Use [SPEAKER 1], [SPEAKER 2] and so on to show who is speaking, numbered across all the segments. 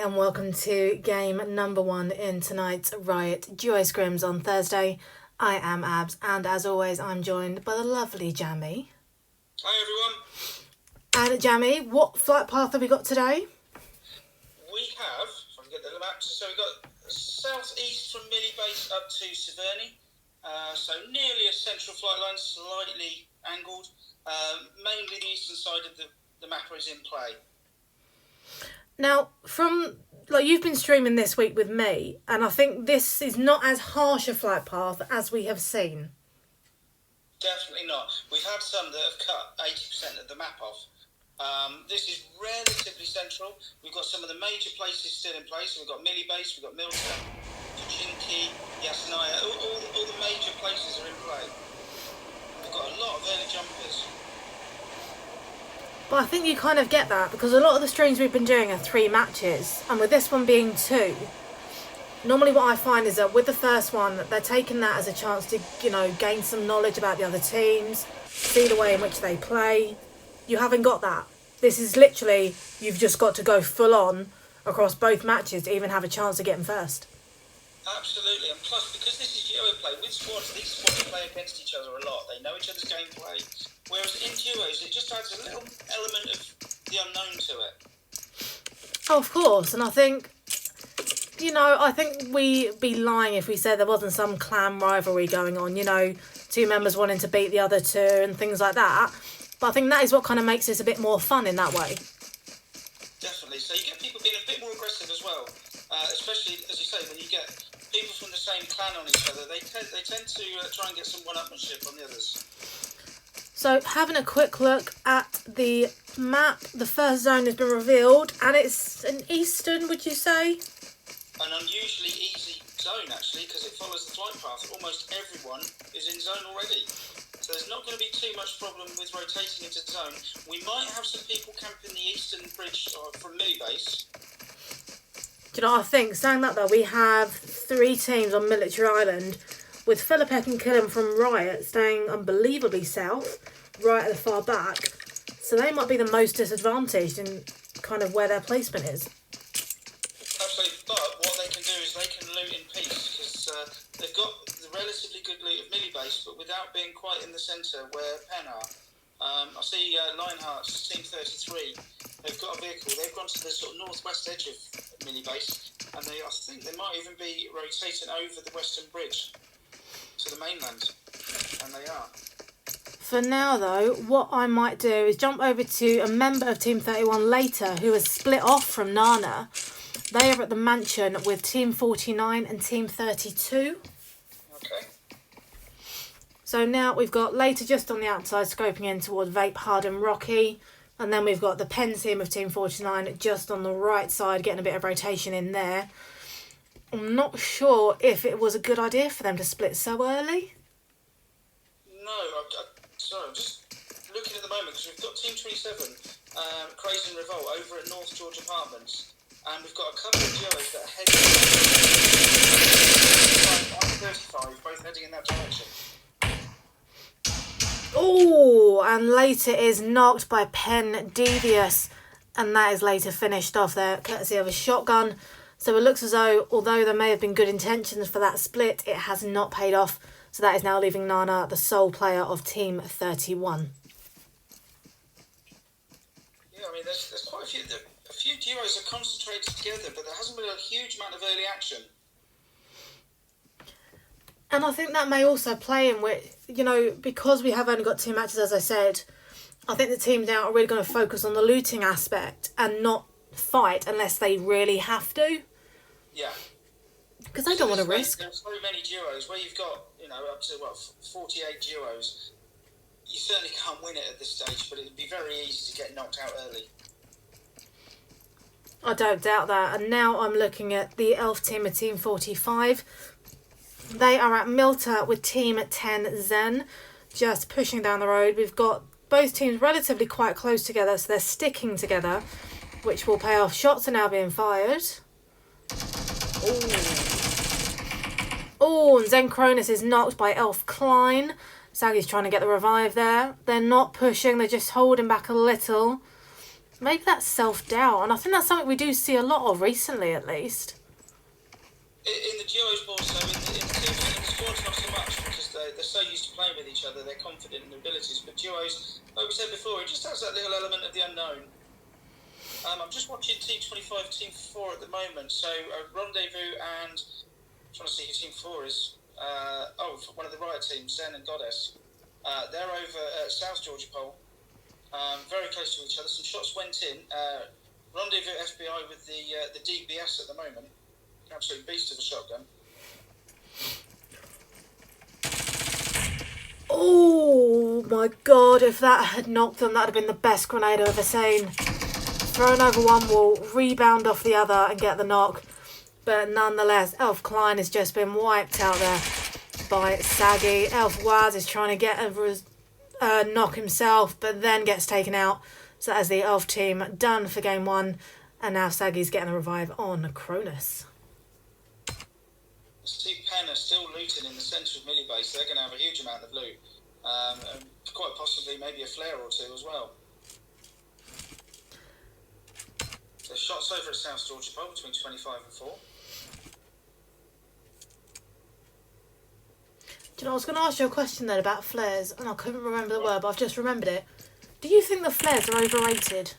[SPEAKER 1] and welcome to game number 1 in tonight's Riot Duo Scrims on Thursday. I am Abs, and as always, I'm joined by the lovely Jamie.
[SPEAKER 2] Hi
[SPEAKER 1] everyone. And Jamie, what flight path have we got today?
[SPEAKER 2] We have, if I can get the map, so we've got southeast from Millie Base up to Severny. So nearly a central flight line, slightly angled. Mainly the eastern side of the mapper is in play.
[SPEAKER 1] Now, you've been streaming this week with me, and I think this is not as harsh a flight path as we have seen.
[SPEAKER 2] Definitely not. We've had some that have cut 80% of the map off. This is relatively central. We've got some of the major places still in place. So we've got Millie Base, we've got Milton, Pochinki, Yasnaya. All the major places are in play. We've got a lot of early jumpers.
[SPEAKER 1] But I think you kind of get that, because a lot of the streams we've been doing are 3 matches, and with this one being 2, normally what I find is that with the first one, they're taking that as a chance to, gain some knowledge about the other teams, see the way in which they play. You haven't got that. This is literally, you've just got to go full on across both matches to even have a chance of getting first.
[SPEAKER 2] Absolutely, and plus, because this is duo play, with squads, these squads play against each other a lot. They know each other's gameplay. Whereas in duos, it just adds a little element of the unknown to it.
[SPEAKER 1] Oh, of course, and I think we'd be lying if we said there wasn't some clan rivalry going on, 2 members wanting to beat the other 2 and things like that. But I think that is what kind of makes this a bit more fun in that way.
[SPEAKER 2] Definitely. So you get people being a bit more aggressive as well, especially, as you say, when you get people from the same clan on each other, they tend to try and get some one-upmanship on the others.
[SPEAKER 1] So, having a quick look at the map, the first zone has been revealed, and it's an eastern, would you say?
[SPEAKER 2] An unusually easy zone, actually, because it follows the flight path. Almost everyone is in zone already. So there's not going to be too much problem with rotating into zone. We might have some people camping the eastern bridge from Millie Base.
[SPEAKER 1] Do you know what I think? Saying that, though, we have 3 teams on Military Island, with Philippek and Killam from Riot staying unbelievably south, right at the far back. So they might be the most disadvantaged in kind of where their placement is.
[SPEAKER 2] Absolutely, but what they can do is they can loot in peace, because they've got the relatively good loot of Millie Base, but without being quite in the centre where Penn are. I see Lionheart's Team 33, they've got a vehicle, they've gone to the sort of northwest edge of Millie Base, and I think they might even be rotating over the western bridge to the mainland, and they are.
[SPEAKER 1] For now, though, what I might do is jump over to a member of Team 31 later who has split off from Nana. They are at the mansion with Team 49 and Team 32.
[SPEAKER 2] Okay.
[SPEAKER 1] So now we've got later just on the outside scoping in toward Vape, Hard and Rocky. And then we've got the Penn team of Team 49 just on the right side, getting a bit of rotation in there. I'm not sure if it was a good idea for them to split so early.
[SPEAKER 2] No, sorry, I'm just looking at the moment, because we've got Team 27, Crazy and Revolt, over at North George Apartments, and we've got a couple of duos that are heading I'm 35, both heading in that direction.
[SPEAKER 1] Oh, and later is knocked by Penn Devious, and that is later finished off there, courtesy of a shotgun. So it looks as though, although there may have been good intentions for that split, it has not paid off. So that is now leaving Nana the sole player of Team 31.
[SPEAKER 2] Yeah, I mean, there's quite a few duos are concentrated together, but there hasn't been a huge amount of early action.
[SPEAKER 1] And I think that may also play in with, because we have only got 2 matches, as I said, I think the teams now are really going to focus on the looting aspect and not fight unless they really have to.
[SPEAKER 2] Yeah.
[SPEAKER 1] Because they don't want to risk.
[SPEAKER 2] There's so many duos where you've got, up to 48 duos. You certainly can't win it at this stage, but it would be very easy to get knocked out early.
[SPEAKER 1] I don't doubt that. And now I'm looking at the Elf team of Team 45. They are at Milta with Team 10 Zen, just pushing down the road. We've got both teams relatively quite close together, so they're sticking together, which will pay off. Shots are now being fired. Oh, and Zen Cronus is knocked by Elf Klein. Saggy's trying to get the revive there. They're not pushing, they're just holding back a little. Maybe that's self-doubt, and I think that's something we do see a lot of recently, at least.
[SPEAKER 2] In the duos more so, in the squads not so much, because they're so used to playing with each other, they're confident in their abilities. But duos, like we said before, it just has that little element of the unknown. I'm just watching Team 25, Team 4 at the moment. So Rendezvous and I'm trying to see who Team 4 is. One of the Riot teams, Zen and Goddess. They're over at South Georgia Pole, very close to each other. Some shots went in. Rendezvous FBI with the DBS at the moment. Absolute beast of a shotgun.
[SPEAKER 1] Oh my god, if that had knocked them, that would have been the best grenade I've ever seen. Thrown over one wall, rebound off the other and get the knock. But nonetheless, Elf Klein has just been wiped out there by Saggy. Elf Waz is trying to get a knock himself, but then gets taken out. So that is the Elf team done for game 1. And now Saggy's getting a revive on Cronus.
[SPEAKER 2] See Penn are still looting in the centre of Millie Base. They're going to have a huge amount of loot. And quite possibly maybe a flare or two as well. There's shots over at South Georgia Pole between 25 and 4.
[SPEAKER 1] Do you know, I was going to ask you a question then about flares, and I couldn't remember the word, but I've just remembered it. Do you think the flares are overrated?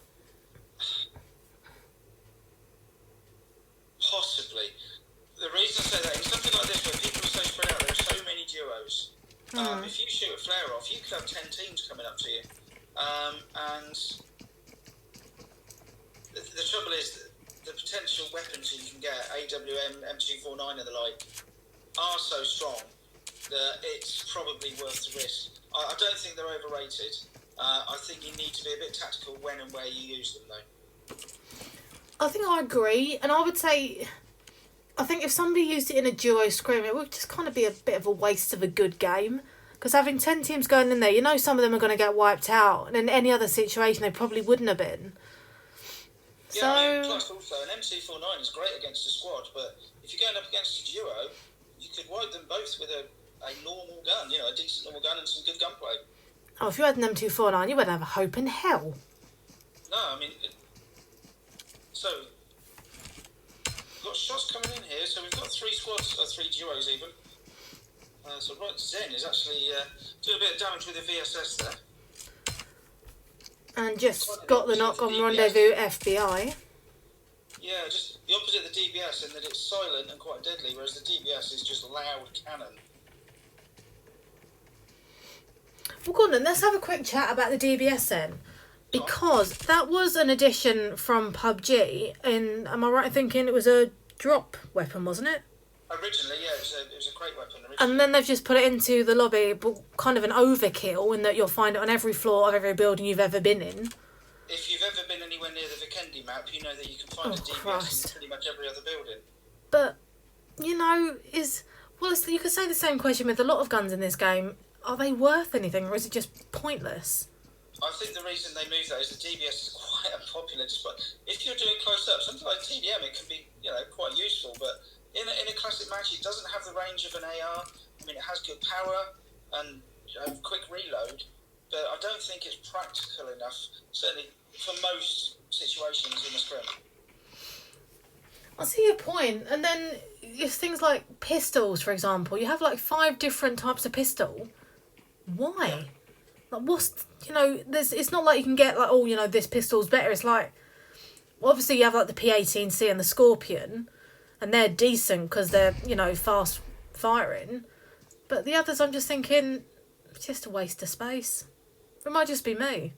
[SPEAKER 2] Possibly. The reason I say that, in something like this where people are so spread out, there are so many duos. If you shoot a flare off, you could have 10 teams coming up to you. And the trouble is, the potential weapons you can get, AWM, M249 and the like, are so strong that it's probably worth the risk. I don't think they're overrated. I think you need to be a bit tactical when and where you use them, though.
[SPEAKER 1] I think I agree, and I would say, I think if somebody used it in a duo scrim, it would just kind of be a bit of a waste of a good game. Because having 10 teams going in there, you know some of them are going to get wiped out, and in any other situation they probably wouldn't have been.
[SPEAKER 2] Yeah,
[SPEAKER 1] So,
[SPEAKER 2] I mean, plus also, an MC49 is great against a squad, but if you're going up against a duo, you could wipe them both with a normal gun, you know, a decent normal gun and some good gunplay.
[SPEAKER 1] oh, if you had an M249, you wouldn't have a hope in hell.
[SPEAKER 2] No, I mean, so, we've got shots coming in here, so we've got 3 squads, or 3 duos even. So right, Zen is actually doing a bit of damage with the VSS there.
[SPEAKER 1] And just got the knock on Rendezvous FBI.
[SPEAKER 2] Yeah, just the opposite of the DBS in that it's silent and quite deadly, whereas the DBS is just loud cannon.
[SPEAKER 1] Well, go on then, let's have a quick chat about the DBS then. Because that was an addition from PUBG, and am I right in thinking it was a drop weapon, wasn't it?
[SPEAKER 2] Originally, yeah, it was a great weapon originally.
[SPEAKER 1] And then they've just put it into the lobby, but kind of an overkill in that you'll find it on every floor of every building you've ever been in.
[SPEAKER 2] If you've ever been anywhere near the Vikendi map, you know that you can find a DBS
[SPEAKER 1] Christ.
[SPEAKER 2] in pretty much every other building.
[SPEAKER 1] But, you know, you could say the same question with a lot of guns in this game. Are they worth anything, or is it just pointless?
[SPEAKER 2] I think the reason they moved that is the DBS is quite unpopular. But if you're doing close up, something like TDM, it can be, you know, quite useful. But in a classic match, it doesn't have the range of an AR. I mean, it has good power and quick reload, but I don't think it's practical enough, certainly for most situations in the scrim.
[SPEAKER 1] I see your point. And then it's things like pistols, for example. You have like 5 different types of pistol. Why? Like, it's not like you can get like, oh, you know, this pistol's better. It's like, well, obviously you have like the P18C and the Scorpion, and they're decent because they're, you know, fast firing. But the others, I'm just thinking, it's just a waste of space. It might just be me.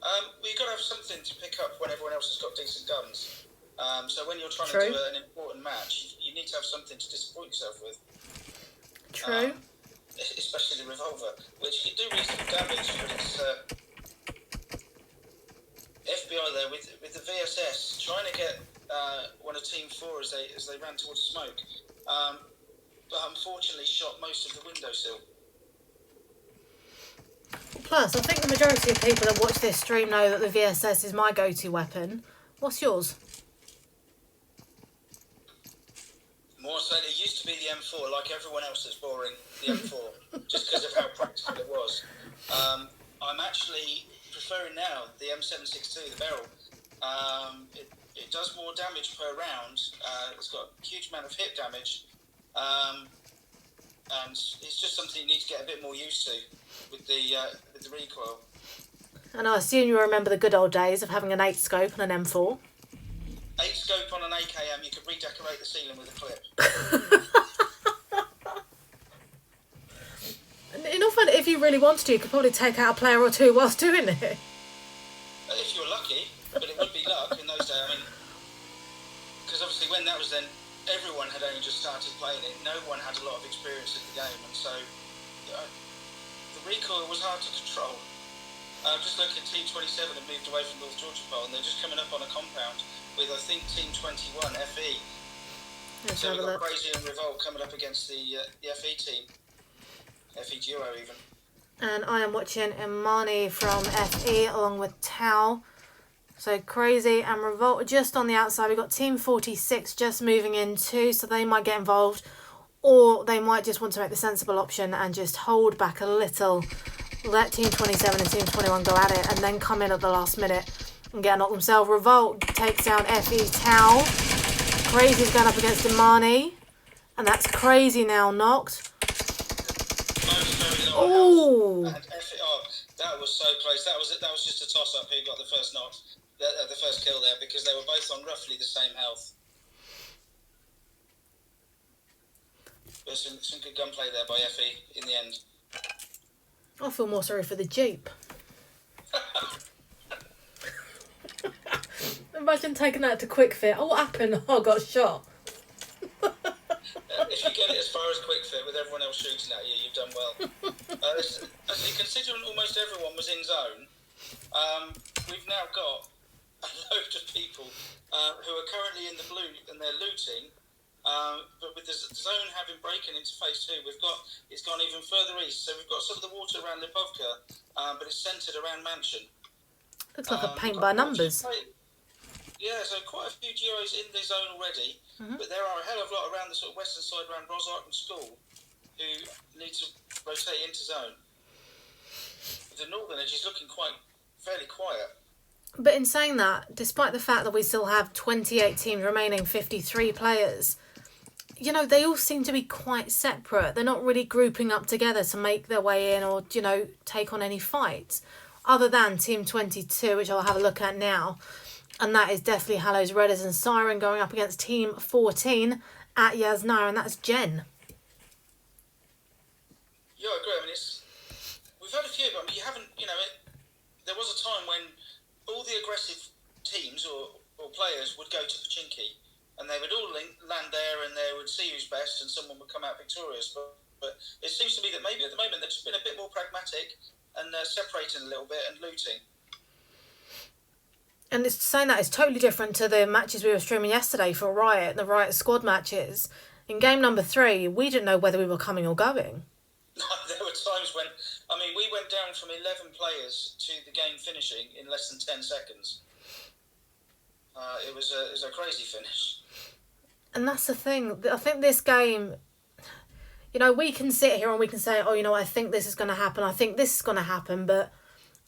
[SPEAKER 2] Well, you've got to have something to pick up when everyone else has got decent guns. So when you're trying
[SPEAKER 1] True.
[SPEAKER 2] to do an important match, you need to have something to disappoint yourself with.
[SPEAKER 1] True.
[SPEAKER 2] Especially the revolver, which can do reasonable damage, but it's FBI there with the VSS trying to get one of Team 4 as they ran towards the smoke, but unfortunately shot most of the windowsill.
[SPEAKER 1] Plus, I think the majority of people that watch this stream know that the VSS is my go-to weapon. What's yours?
[SPEAKER 2] More so, it used to be the M4, like everyone else that's boring, the M4, just because of how practical it was. I'm actually preferring now the M762, the barrel. It does more damage per round. It's got a huge amount of hit damage, and it's just something you need to get a bit more used to with the recoil.
[SPEAKER 1] And I assume you remember the good old days of having an 8 scope and an M4.
[SPEAKER 2] 8 scope on an AKM, you could redecorate the ceiling with a clip.
[SPEAKER 1] In all fun, if you really wanted to, you could probably take out a player or two whilst doing it.
[SPEAKER 2] If you were lucky, but it would be luck in those days. I mean, because obviously when that was then, everyone had only just started playing it. No one had a lot of experience in the game, and so the recoil was hard to control. Just looking, Team 27 have moved away from North Georgia Pole, and they're just coming up on a compound with, I think, Team 21, FE.
[SPEAKER 1] Let's
[SPEAKER 2] So
[SPEAKER 1] have
[SPEAKER 2] we've
[SPEAKER 1] a
[SPEAKER 2] got
[SPEAKER 1] look.
[SPEAKER 2] Crazy and Revolt coming up against the FE team. FE duo, even.
[SPEAKER 1] And I am watching Imani from FE along with Tao. So Crazy and Revolt are just on the outside. We've got Team 46 just moving in too, so they might get involved. Or they might just want to make the sensible option and just hold back a little. Let Team 27 and Team 21 go at it and then come in at the last minute and get a knock themselves. Revolt takes down FE Tao. Crazy's going up against Imani. And that's Crazy now knocked. Oh!
[SPEAKER 2] That was so close. That was just a toss-up who got the first knock, the first kill there, because they were both on roughly the same health. There's some good gunplay there by FE in the end.
[SPEAKER 1] I feel more sorry for the Jeep. Imagine taking that to Quick Fit. Oh, what happened? Oh, I got shot.
[SPEAKER 2] If you get it as far as Quick Fit with everyone else shooting at you, you've done well. Actually, considering almost everyone was in zone, we've now got a load of people who are currently in the blue and they're looting. But with the zone having broken into phase 2, it's gone even further east. So we've got some of the water around Lipovka, but it's centred around Mansion.
[SPEAKER 1] Looks like a paint by numbers.
[SPEAKER 2] Yeah, so quite a few GIs in the zone already, but there are a hell of a lot around the sort of western side around Rosark and School who need to rotate into zone. The northern edge is looking fairly quiet.
[SPEAKER 1] But in saying that, despite the fact that we still have 28 teams remaining, 53 players, you know, they all seem to be quite separate. They're not really grouping up together to make their way in or, you know, take on any fights. Other than Team 22, which I'll have a look at now. And that is definitely Hallows, Redders and Siren going up against Team 14 at Yasnar, and that's Jen.
[SPEAKER 2] Yeah, I agree. I mean, we've had a few, but I mean, you haven't, you know, there was a time when all the aggressive teams or players would go to Pachinki and they would all land there and they would see who's best and someone would come out victorious. But it seems to me that maybe at the moment they've just been a bit more pragmatic and separating a little bit and looting.
[SPEAKER 1] And it's saying that it's totally different to the matches we were streaming yesterday for Riot, the Riot squad matches. In game number 3, we didn't know whether we were coming or going.
[SPEAKER 2] There were times when, I mean, we went down from 11 players to the game finishing in less than 10 seconds. It was a crazy finish.
[SPEAKER 1] And that's the thing. I think this game, you know, we can sit here and we can say, oh, you know, I think this is going to happen. I think this is going to happen. But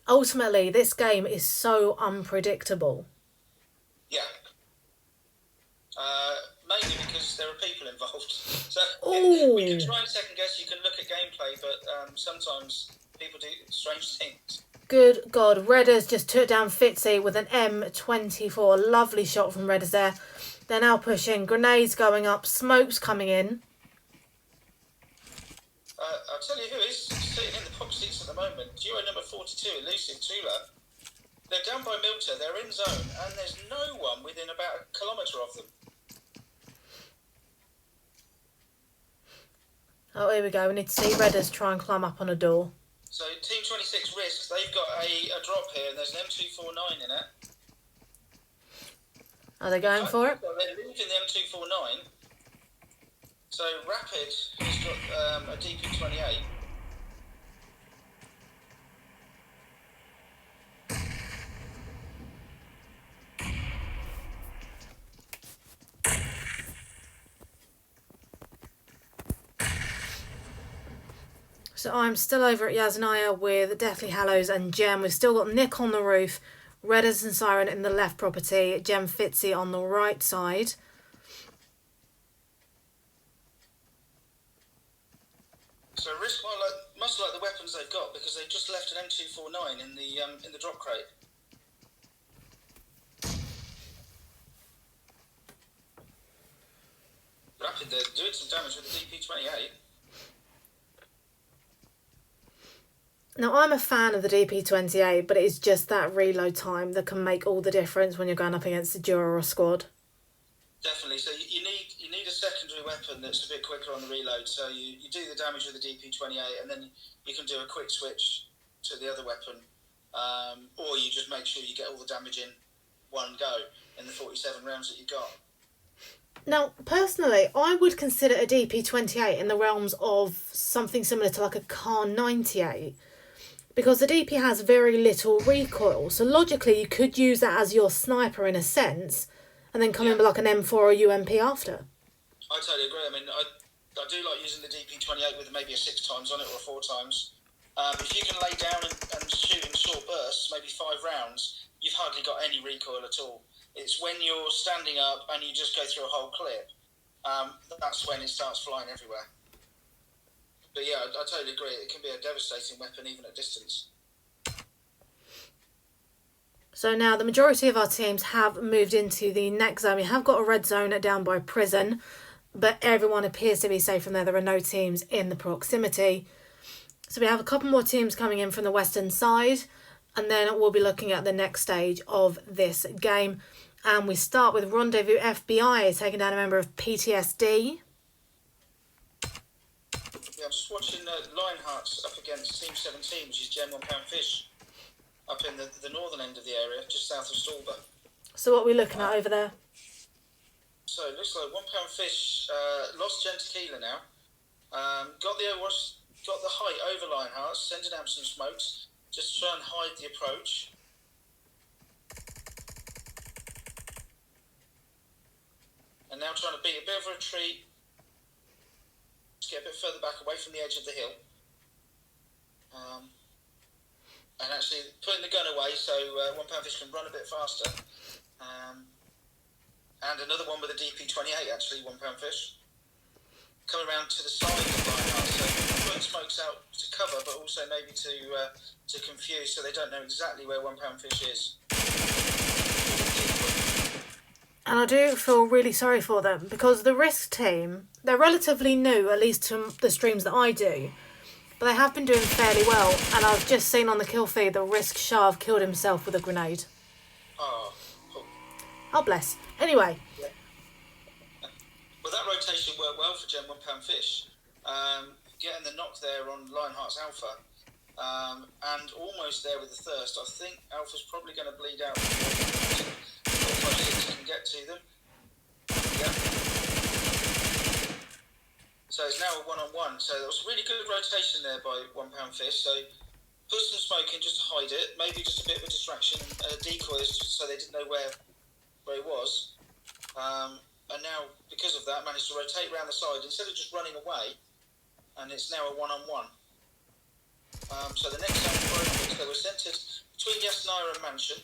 [SPEAKER 1] ultimately, this game is so unpredictable.
[SPEAKER 2] Yeah. Mainly because there are people involved. So we can try and second guess. You can look at gameplay, but sometimes people do strange things.
[SPEAKER 1] Good God. Redders just took down Fitzy with an M24. Lovely shot from Redders there. They're now pushing. Grenades going up. Smoke's coming in.
[SPEAKER 2] I'll tell you who is sitting in the pop seats at the moment. Duo number 42, Elusive Tula. They're down by Milter. They're in zone, and there's no one within about a kilometre of them.
[SPEAKER 1] Oh, here we go. We need to see Redders try and climb up on a door.
[SPEAKER 2] So Team 26 risks. They've got a drop here, and there's an M249 in it.
[SPEAKER 1] Are they going for it?
[SPEAKER 2] They're leaving the M249. So Rapid has got a DP28.
[SPEAKER 1] So I'm still over at Yasnaya with Deathly Hallows and Gem. We've still got Nick on the roof, Red and Siren in the left property, Gem Fitzy on the right side.
[SPEAKER 2] So Risk must like the weapons they've got, because they've just left an M249 in the drop crate. Rapid, they're doing some damage with the DP28.
[SPEAKER 1] Now, I'm a fan of the DP28, but it is just that reload time that can make all the difference when you're going up against a duo or a squad.
[SPEAKER 2] Definitely. So you need a secondary weapon that's a bit quicker on the reload. So you do the damage with the DP28, and then you can do a quick switch to the other weapon, or you just make sure you get all the damage in one go in the 47 rounds that you got.
[SPEAKER 1] Now, personally, I would consider a DP28 in the realms of something similar to like a Kar 98, because the DP has very little recoil. So logically, you could use that as your sniper in a sense, and then come in with like an M4 or UMP after.
[SPEAKER 2] I totally agree. I mean, I do like using the DP28 with maybe a 6 times on it or a 4 times. If you can lay down and shoot in short bursts, maybe 5 rounds, you've hardly got any recoil at all. It's when you're standing up and you just go through a whole clip, that's when it starts flying everywhere. But yeah, I totally agree. It can be a devastating weapon even at distance.
[SPEAKER 1] So now the majority of our teams have moved into the next zone. We have got a red zone down by prison, but everyone appears to be safe from there. There are no teams in the proximity. So we have a couple more teams coming in from the western side, and then we'll be looking at the next stage of this game. And we start with Rendezvous FBI taking down a member of PTSD.
[SPEAKER 2] Yeah, I'm just watching Lionhearts up against Team 17, which is Gen £1 Fish, up in the northern end of the area, just south of Stallber.
[SPEAKER 1] So what are we looking at over there?
[SPEAKER 2] So it looks like £1 Fish lost Gen Tequila now. Got the height over Lionhearts, sending out some smokes, just to try and hide the approach. And now trying to beat a bit of a retreat. Just get a bit further back away from the edge of the hill. And actually putting the gun away so £1 Fish can run a bit faster. And another one with a DP28 actually, £1 Fish. Coming around to the side of the line, so putting smokes out to cover, but also maybe to confuse, so they don't know exactly where £1 Fish is.
[SPEAKER 1] And I do feel really sorry for them, because the Risk team, they're relatively new, at least to the streams that I do, but they have been doing fairly well. And I've just seen on the kill feed that Risk Shav killed himself with a grenade.
[SPEAKER 2] Oh, cool.
[SPEAKER 1] Oh, bless. Anyway.
[SPEAKER 2] Yeah. Well, that rotation worked well for Gen £1 Fish. Getting the knock there on Lionheart's Alpha. And almost there with the Thirst. I think Alpha's probably going to bleed out before 456 can get to them. Yeah. So it's now a one-on-one. So that was a really good rotation there by £1 Fish. So put some smoke in just to hide it. Maybe just a bit of a distraction, decoys, so they didn't know where he was. And now, because of that, managed to rotate around the side instead of just running away. And it's now a one-on-one. So the next zone, they were centred between Yasnaya and Mansion.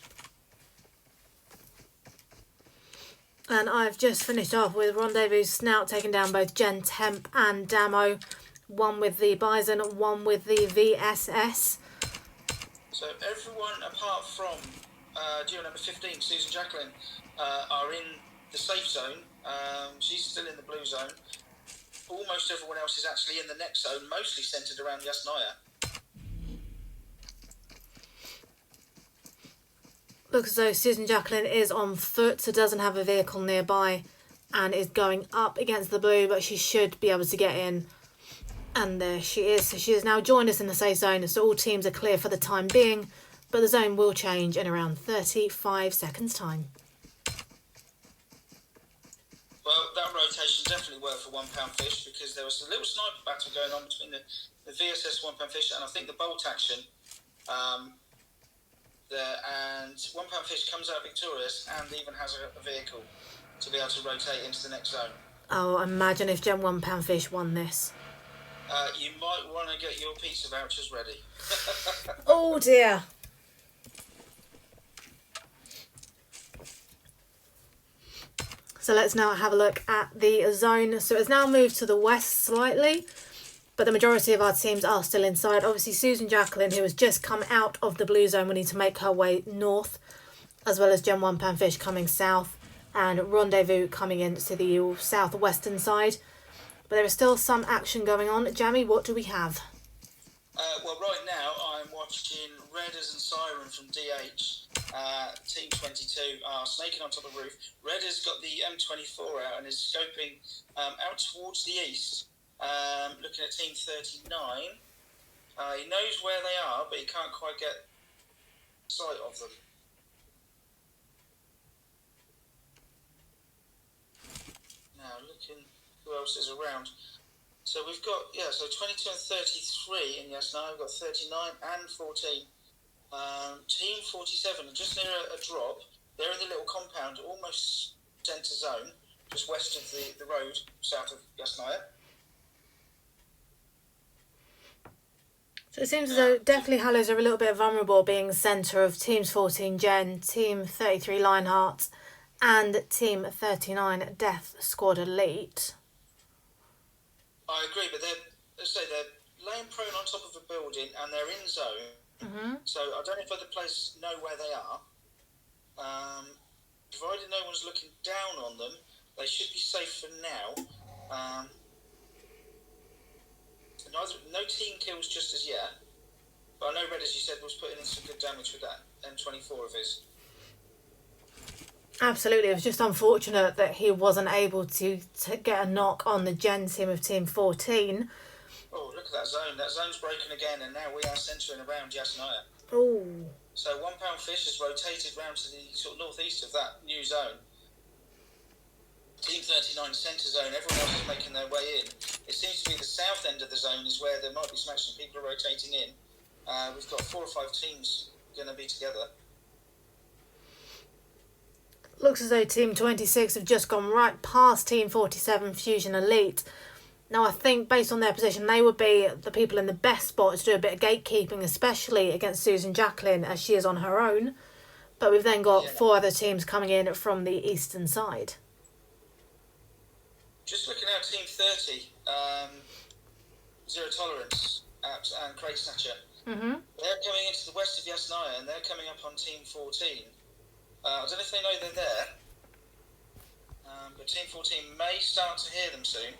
[SPEAKER 1] And I've just finished off with Rendezvous Snout taking down both Gen Temp and Damo. One with the Bison, one with the VSS.
[SPEAKER 2] So everyone apart from duo number 15, Susan Jacqueline, are in the safe zone. She's still in the blue zone. Almost everyone else is actually in the next zone, mostly centred around Yasnaya.
[SPEAKER 1] Looks as though Susan Jacqueline is on foot, so doesn't have a vehicle nearby, and is going up against the blue, but she should be able to get in. And there she is. So she has now joined us in the safe zone, so all teams are clear for the time being, but the zone will change in around 35 seconds' time.
[SPEAKER 2] Well, that rotation definitely worked for £1 Fish, because there was a little sniper battle going on between the VSS £1 Fish and I think the bolt action there, and £1 Fish comes out victorious and even has a vehicle to be able to rotate into the next zone.
[SPEAKER 1] Oh, imagine if Gen £1 Fish won this.
[SPEAKER 2] you might want to get your pizza vouchers ready.
[SPEAKER 1] Oh dear. So let's now have a look at the zone. So it's now moved to the west slightly, but the majority of our teams are still inside. Obviously, Susan Jacqueline, who has just come out of the blue zone, will need to make her way north, as well as Gen 1 Panfish coming south, and Rendezvous coming into the southwestern side. But there is still some action going on. Jamie, what do we have?
[SPEAKER 2] Well, right now I'm watching Redders and Siren from DH. Team 22 are snaking on top of the roof. Redders got the M24 out and is scoping out towards the east, looking at Team 39. He knows where they are, but he can't quite get sight of them. Now, looking who else is around. So we've got, so 22 and 33 in Yasna. We've got 39 and 14. Team 47 are just near a drop. They're in the little compound, almost centre zone, just west of the road, south of Yasnaya.
[SPEAKER 1] So it seems as though definitely Hallows are a little bit vulnerable, being centre of Teams 14 Gen, Team 33 Lionheart, and Team 39 Death Squad Elite.
[SPEAKER 2] I agree, but they're laying prone on top of a building and they're in zone. Mm-hmm. So I don't know if other players know where they are. Provided no one's looking down on them, they should be safe for now. No team kills just as yet. But I know Red, as you said, was putting in some good damage with that M24 of his.
[SPEAKER 1] Absolutely, it was just unfortunate that he wasn't able to get a knock on the Gen team of Team 14.
[SPEAKER 2] Oh, look at that zone. That zone's broken again, and now we are centering around Yasnaya.
[SPEAKER 1] Oh.
[SPEAKER 2] So 1 Pound Fish has rotated round to the sort of northeast of that new zone. Team 39 centre zone, everyone else is making their way in. It seems to be the south end of the zone is where there might be some action. People are rotating in. We've got 4 or 5 teams going to be together.
[SPEAKER 1] Looks as though Team 26 have just gone right past Team 47 Fusion Elite. Now, I think based on their position, they would be the people in the best spot to do a bit of gatekeeping, especially against Susan Jacqueline, as she is on her own. But we've then got 4 other teams coming in from the eastern side.
[SPEAKER 2] Just looking at Team 30, Zero Tolerance and Craig Snatcher. Mm-hmm. They're coming into the west of Yasnaya and they're coming up on Team 14. I don't know if they know they're there, but Team 14 may start to hear them soon.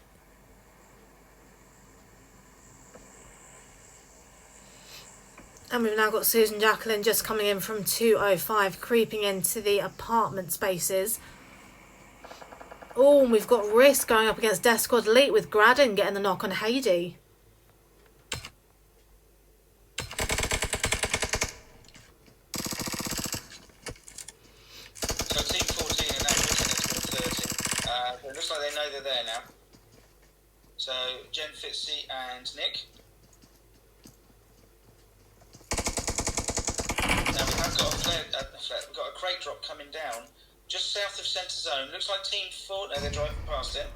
[SPEAKER 1] And we've now got Susan Jacqueline just coming in from 205, creeping into the apartment spaces. Oh, and we've got Risk going up against Death Squad Elite with Graden getting the knock on Heidi.
[SPEAKER 2] So Team 14 are now looking at Team 30. It looks like they know they're there now. So Jen, Fitzy and Nick. Now we have got we've got a crate drop coming down just south of centre zone. Looks like Team 4. No, they're driving past it.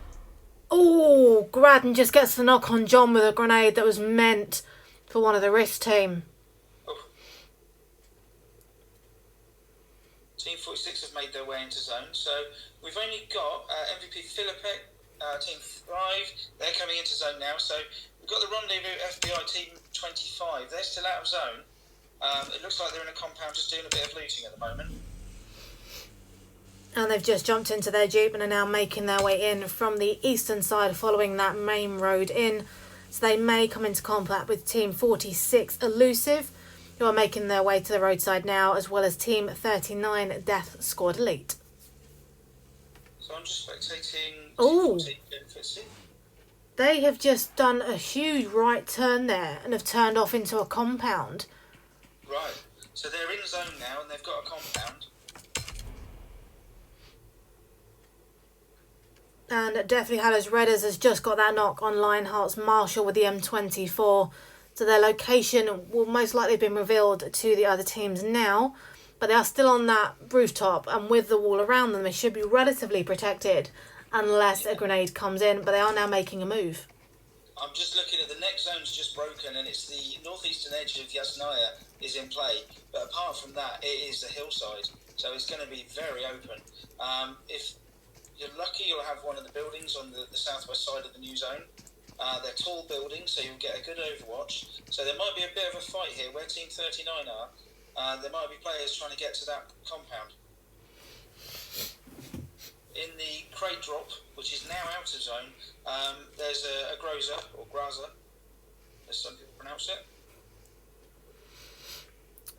[SPEAKER 1] Oh, Graden just gets the knock on John with a grenade that was meant for one of the Risk team.
[SPEAKER 2] Oh. Team 46 have made their way into zone. So we've only got MVP Philippek, Team 5. They're coming into zone now. So we've got the Rendezvous FBI Team 25. They're still out of zone. It looks like they're in a compound just doing a bit of looting at the moment.
[SPEAKER 1] And they've just jumped into their Jeep and are now making their way in from the eastern side following that main road in. So they may come into combat with Team 46 Elusive, who are making their way to the roadside now, as well as Team 39 Death Squad Elite.
[SPEAKER 2] So I'm just spectating
[SPEAKER 1] Oh,
[SPEAKER 2] Team 14.
[SPEAKER 1] they have just done a huge right turn there and have turned off into a compound.
[SPEAKER 2] Right, so they're in zone now and they've got a compound.
[SPEAKER 1] And definitely Hallows Redders has just got that knock on Lionheart's Marshall with the M24. So their location will most likely have been revealed to the other teams now. But they are still on that rooftop, and with the wall around them, they should be relatively protected unless a grenade comes in. But they are now making a move.
[SPEAKER 2] I'm just looking at the next zone's just broken, and it's the northeastern edge of Yasnaya is in play. But apart from that, it is a hillside, so it's going to be very open. If you're lucky, you'll have one of the buildings on the southwest side of the new zone. They're tall buildings, so you'll get a good overwatch. So there might be a bit of a fight here where Team 39 are. There might be players trying to get to that compound. In the crate drop, which is now out of zone, there's a grozer, or graza, as some people pronounce it.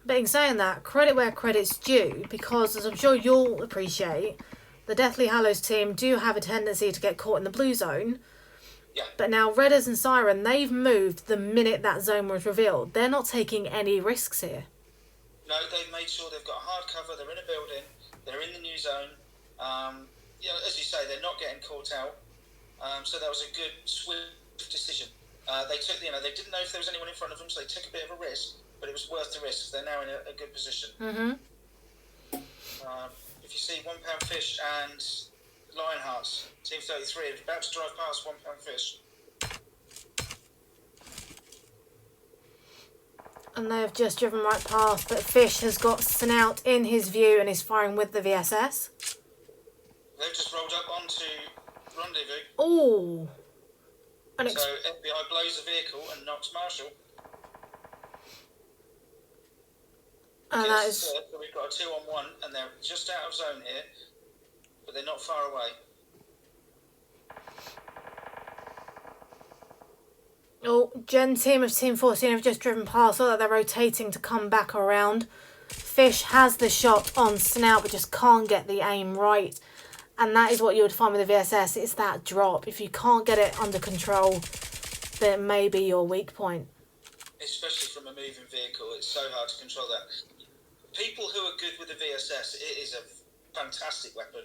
[SPEAKER 1] But in saying that, credit where credit's due, because as I'm sure you'll appreciate, the Deathly Hallows team do have a tendency to get caught in the blue zone.
[SPEAKER 2] Yeah.
[SPEAKER 1] But now Redders and Siren, they've moved the minute that zone was revealed. They're not taking any risks here.
[SPEAKER 2] No, they've made sure they've got hard cover, they're in a building, they're in the new zone. As you say, they're not getting caught out. So that was a good, swift decision. They took, they didn't know if there was anyone in front of them, so they took a bit of a risk, but it was worth the risk. They're now in a good position.
[SPEAKER 1] Mm-hmm.
[SPEAKER 2] If you see £1 Fish and Lionhearts, Team 33, are about to drive past £1 Fish.
[SPEAKER 1] And they've just driven right past, but Fish has got Snout in his view and is firing with the VSS.
[SPEAKER 2] They've just rolled up onto Rendezvous.
[SPEAKER 1] Oh.
[SPEAKER 2] So FBI blows the vehicle and knocks Marshall.
[SPEAKER 1] And that is...
[SPEAKER 2] So we've got a 2-on-1 and they're just out of zone here, but they're not far away.
[SPEAKER 1] Oh, Gen team of Team 14 have just driven past, so that they're rotating to come back around. Fish has the shot on Snout, but just can't get the aim right. And that is what you would find with the VSS. It's that drop. If you can't get it under control, then it may be your weak point.
[SPEAKER 2] Especially from a moving vehicle, it's so hard to control that. People who are good with the VSS, it is a fantastic weapon.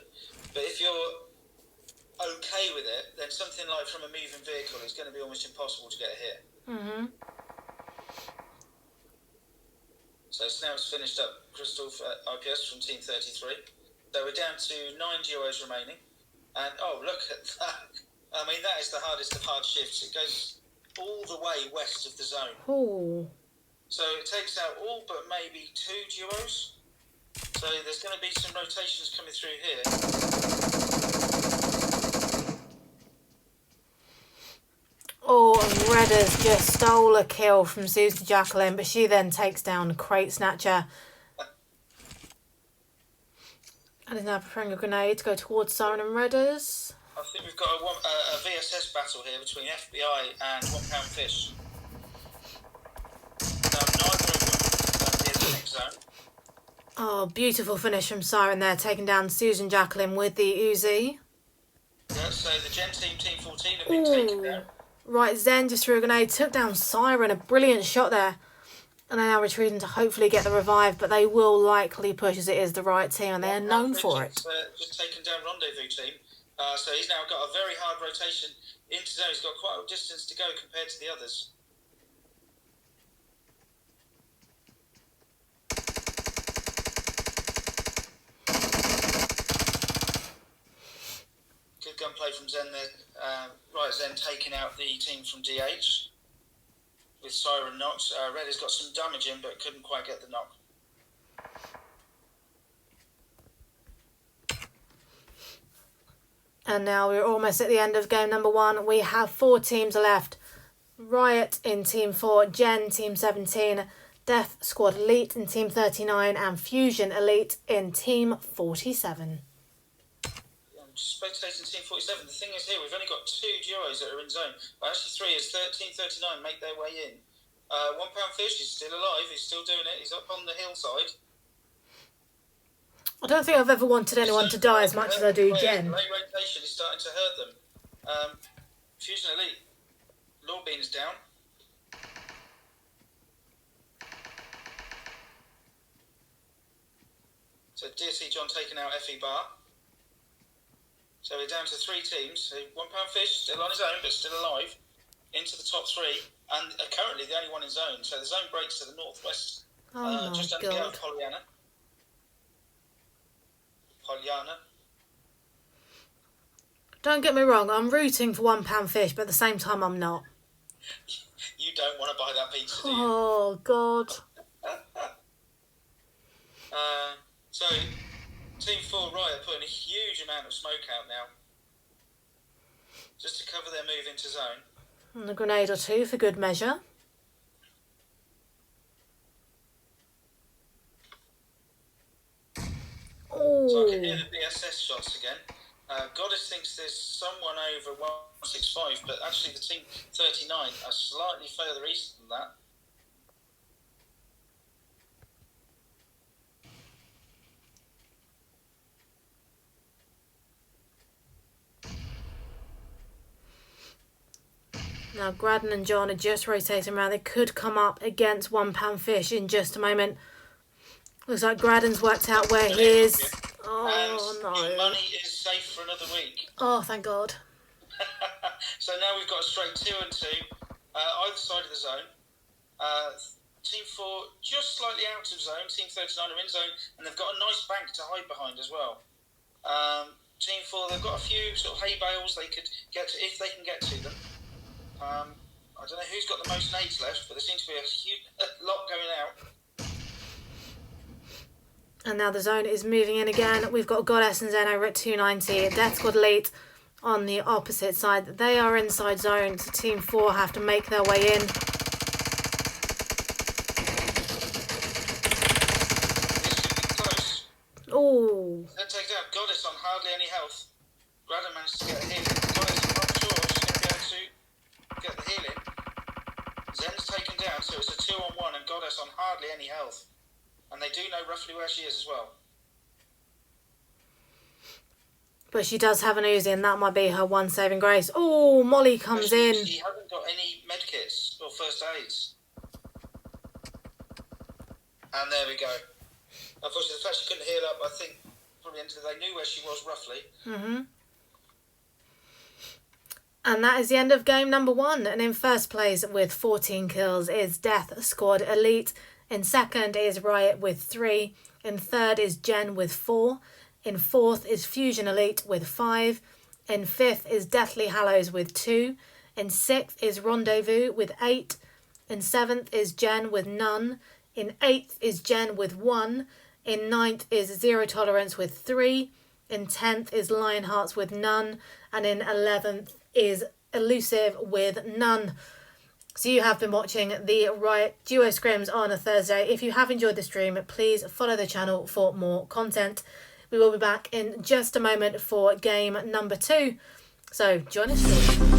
[SPEAKER 2] But if you're okay with it, then something like from a moving vehicle is going to be almost impossible to get a hit.
[SPEAKER 1] Mm-hmm.
[SPEAKER 2] So Snout's finished up Crystal for IPS from Team 33. So we're down to 9 duos remaining. And oh, look at that. I mean, that is the hardest of hard shifts. It goes all the way west of the zone.
[SPEAKER 1] Oh.
[SPEAKER 2] So it takes out all but maybe 2 duos. So there's going to be some rotations coming through here.
[SPEAKER 1] Oh, and Redders just stole a kill from Susan Jacqueline, but she then takes down Crate Snatcher. And is now preparing a grenade to go towards Siren and Redders.
[SPEAKER 2] I think we've got a VSS battle here between FBI and £1 Fish. Neither of them are near the next zone.
[SPEAKER 1] Oh, beautiful finish from Siren there, taking down Susan Jacqueline with the Uzi.
[SPEAKER 2] Yeah, so the Gen team, Team 14, have been taken down.
[SPEAKER 1] Right, Zen just threw a grenade, took down Siren, a brilliant shot there. And they're now retreating to hopefully get the revive, but they will likely push as it is the Riot team, and they are known for it.
[SPEAKER 2] Just taken down Rendezvous team. So he's now got a very hard rotation into zone. He's got quite a distance to go compared to the others. Good gunplay from Zen there. Right, Zen taking out the team from DH with Siren knocks. Red has got some damage in, but couldn't quite get the knock.
[SPEAKER 1] And now we're almost at the end of game number 1. We have 4 teams left. Riot in Team 4, Gen Team 17, Death Squad Elite in Team 39, and Fusion Elite in Team 47.
[SPEAKER 2] I'm just spectating Team 47. The thing is here, we've only got 2 duos that are in zone. Well, actually 3 as Team 39 make their way in. £1 Fish is still alive. He's still doing it. He's up on the hillside.
[SPEAKER 1] I don't think I've ever wanted anyone to die as much as I do Gen.
[SPEAKER 2] Late rotation is starting to hurt them. Fusion Elite. Lawbean is down. So DSC John taking out FE Bar. So we're down to 3 teams. So £1 Fish still on his own, but still alive. Into the top 3, and currently the only one in zone. So the zone breaks to the northwest, just under Pollyanna.
[SPEAKER 1] Don't get me wrong, I'm rooting for £1 Fish, but at the same time I'm not.
[SPEAKER 2] You don't want to buy that pizza, do you?
[SPEAKER 1] Oh, God.
[SPEAKER 2] So, Team 4 Riot putting a huge amount of smoke out now. Just to cover their move into zone.
[SPEAKER 1] And a grenade or two for good measure.
[SPEAKER 2] So I can
[SPEAKER 1] Oh.
[SPEAKER 2] hear the BSS shots again. Goddess thinks there's someone over 165, but actually the Team 39 are slightly further east than that.
[SPEAKER 1] Now Graden and John are just rotating around. They could come up against £1 Fish in just a moment. Looks like Graden's worked out where he is. Oh,
[SPEAKER 2] and your
[SPEAKER 1] no.
[SPEAKER 2] money is safe for another week.
[SPEAKER 1] Oh, thank God.
[SPEAKER 2] So now we've got a straight 2 and 2, either side of the zone. Team 4 just slightly out of zone. Team 39 are in zone, and they've got a nice bank to hide behind as well. Team 4, they've got a few sort of hay bales they could get to, if they can get to them. I don't know who's got the most nades left, but there seems to be a lot going out.
[SPEAKER 1] And now the zone is moving in again. We've got Goddess and Zen over at 290. Death Squad Elite on the opposite side. They are inside zone, so Team 4 have to make their way in.
[SPEAKER 2] This could be close.
[SPEAKER 1] Oh.
[SPEAKER 2] Then takes out Goddess on hardly any health. Graden managed to get a hit. Goddess, I'm not sure if she's going to be able to get the heal in. Zen's taken down, so it's a 2-on-1, and Goddess on hardly any health. And they do know roughly where she is as well.
[SPEAKER 1] But she does have an Uzi, and that might be her one saving grace. Oh, Molly comes in.
[SPEAKER 2] She hasn't got any medkits or first aids. And there we go. Unfortunately, the fact she couldn't heal up, I think, probably until they knew where she was roughly.
[SPEAKER 1] Mm-hmm. And that is the end of game number 1. And in first place with 14 kills is Death Squad Elite. In second is Riot with 3. In third is Jen with 4. In fourth is Fusion Elite with 5. In fifth is Deathly Hallows with 2. In sixth is Rendezvous with 8. In seventh is Jen with none. In eighth is Jen with 1. In ninth is Zero Tolerance with 3. In 10th is Lionhearts with none. And in 11th is Elusive with none. So you have been watching the Riot Duo Scrims on a Thursday. If you have enjoyed the stream, please follow the channel for more content. We will be back in just a moment for game number 2. So join us soon.